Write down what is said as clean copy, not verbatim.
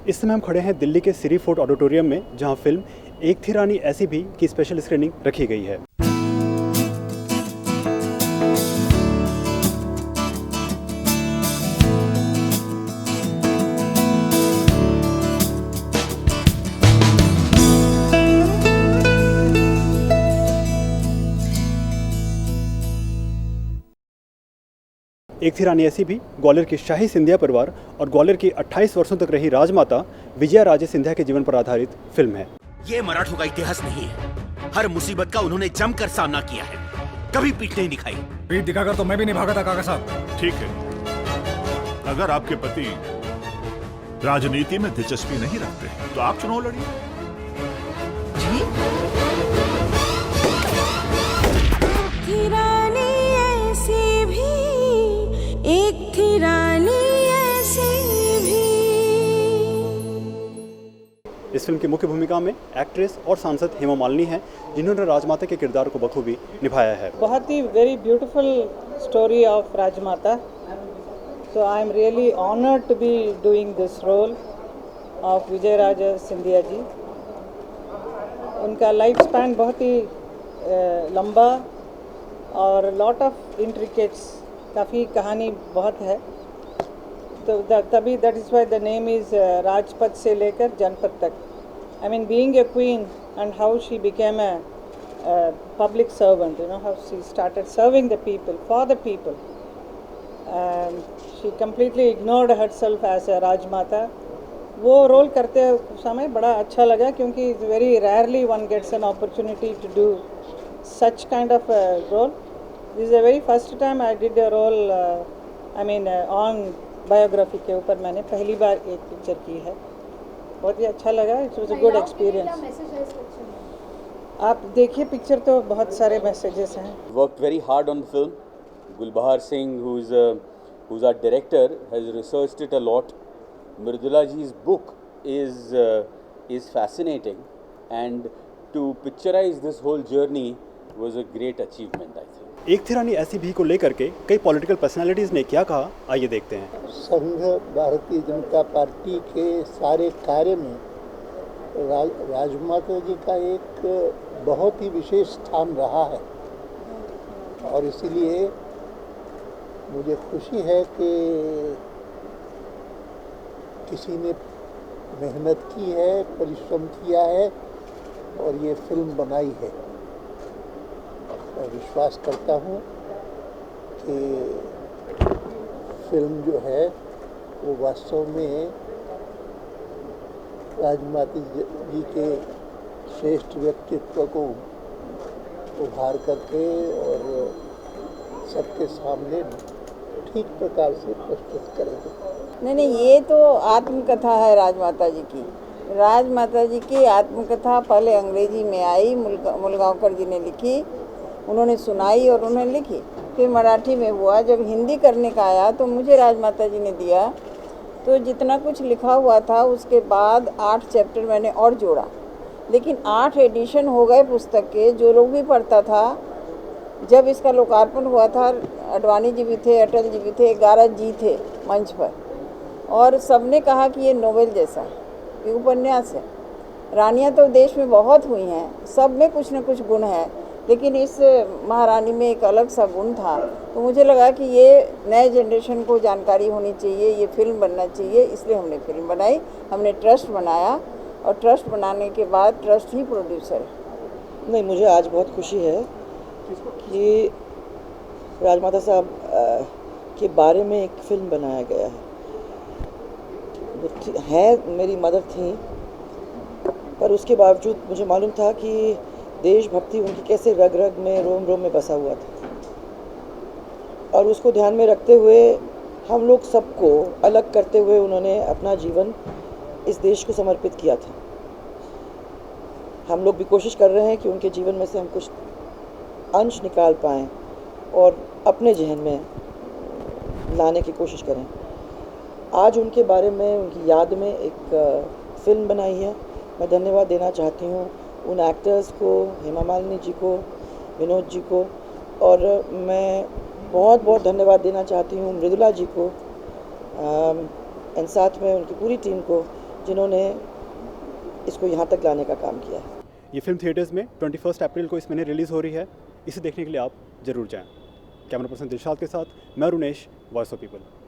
इस समय हम खड़े हैं दिल्ली के सिरी फोर्ट ऑडिटोरियम में, जहां फिल्म एक थी रानी ऐसी भी की स्पेशल स्क्रीनिंग रखी गई है। एक थी रानी ऐसी भी ग्वालियर की शाही सिंधिया परिवार और ग्वालियर की 28 वर्षों तक रही राजमाता विजया राजे सिंधिया के जीवन पर आधारित फिल्म है। ये मराठों का इतिहास नहीं है। हर मुसीबत का उन्होंने जमकर सामना किया है, कभी पीठ नहीं दिखाई। पीठ दिखाकर तो मैं भी नहीं भागा था काका साहब। ठीक है, अगर आपके पति राजनीति में दिलचस्पी नहीं रखते तो आप चुनाव लड़िए। थी रानी ऐसी भी, एक थी रानी ऐसी भी। इस फिल्म की मुख्य भूमिका में एक्ट्रेस और सांसद हेमा मालिनी हैं, जिन्होंने राजमाता के किरदार को बखूबी निभाया है। बहुत ही very beautiful story of Rajmata. So I am really honoured to be doing this role of Vijaya Raje Scindia ji. उनका लाइफ स्पैन बहुत ही लंबा और लॉट ऑफ इंट्रिकेट्स, काफ़ी कहानी बहुत है। तो तभी that is why the name is Rajpath से लेकर जनपद तक। I mean being a queen and how she became a public servant, you know, how she started serving the people, for the people. She completely ignored herself as a Rajmata. वो role करते समय बड़ा अच्छा लगा, क्योंकि very rarely one gets an opportunity to do such kind of a role. This is the very first time I did a role, on biography के ऊपर मैंने पहली बार एक पिक्चर की है। बहुत ही अच्छा लगा। It was a good experience. आप देखिए पिक्चर, तो बहुत सारे मैसेजेस हैं। Worked very hard on the film. Gulbahar Singh, who's our director, has researched it a lot. Mridula ji's book is fascinating, and to picturize this whole journey was a great achievement, I think. एक थी रानी ऐसी भी को लेकर के कई political personalities ने क्या कहा, आइए देखते हैं। संघ भारतीय जनता पार्टी के सारे कार्य में राजमाता जी का एक बहुत ही विशेष स्थान रहा है, और इसीलिए मुझे खुशी है कि किसी ने मेहनत की है, परिश्रम किया है और ये फिल्म बनाई है। मैं विश्वास करता हूँ कि फिल्म जो है वो वास्तव में राजमाता जी के श्रेष्ठ व्यक्तित्व को उभार करके और सबके सामने ठीक प्रकार से प्रस्तुत करेंगे। नहीं, ये तो आत्मकथा है राजमाता जी की। राजमाता जी की आत्मकथा पहले अंग्रेजी में आई, मुलगांवकर जी ने लिखी, उन्होंने सुनाई और उन्होंने लिखी। फिर मराठी में हुआ। जब हिंदी करने का आया तो मुझे राजमाता जी ने दिया, तो जितना कुछ लिखा हुआ था उसके बाद 8 चैप्टर मैंने और जोड़ा। लेकिन 8 एडिशन हो गए पुस्तक के। जो लोग भी पढ़ता था, जब इसका लोकार्पण हुआ था, अडवाणी जी भी थे, अटल जी भी थे, 11 जी थे मंच पर, और सबने कहा कि ये नोवेल जैसा है, ये उपन्यास है। रानियाँ तो देश में बहुत हुई हैं, सब में कुछ न कुछ गुण है, लेकिन इस महारानी में एक अलग सा गुण था। तो मुझे लगा कि ये नए जनरेशन को जानकारी होनी चाहिए, ये फिल्म बनना चाहिए, इसलिए हमने फिल्म बनाई। हमने ट्रस्ट बनाया, और ट्रस्ट बनाने के बाद ट्रस्ट ही प्रोड्यूसर है। नहीं, मुझे आज बहुत खुशी है कि राजमाता साहब के बारे में एक फिल्म बनाया गया है। मेरी मदर थी, पर उसके बावजूद मुझे मालूम था कि देशभक्ति उनकी कैसे रग रग में, रोम रोम में बसा हुआ था, और उसको ध्यान में रखते हुए हम लोग सबको अलग करते हुए उन्होंने अपना जीवन इस देश को समर्पित किया था। हम लोग भी कोशिश कर रहे हैं कि उनके जीवन में से हम कुछ अंश निकाल पाएँ और अपने जहन में लाने की कोशिश करें। आज उनके बारे में, उनकी याद में एक फ़िल्म बनाई है। मैं धन्यवाद देना चाहती हूँ उन एक्टर्स को, हेमा मालिनी जी को, विनोद जी को, और मैं बहुत बहुत धन्यवाद देना चाहती हूँ मृदुला जी को, एंड साथ में उनकी पूरी टीम को, जिन्होंने इसको यहाँ तक लाने का काम किया है। ये फिल्म थिएटर्स में 21 अप्रैल को इस महीने रिलीज़ हो रही है। इसे देखने के लिए आप ज़रूर जाएं। कैमरा पर्सन दिलशाद के साथ मैं रुनेश, वॉइस ऑफ पीपल।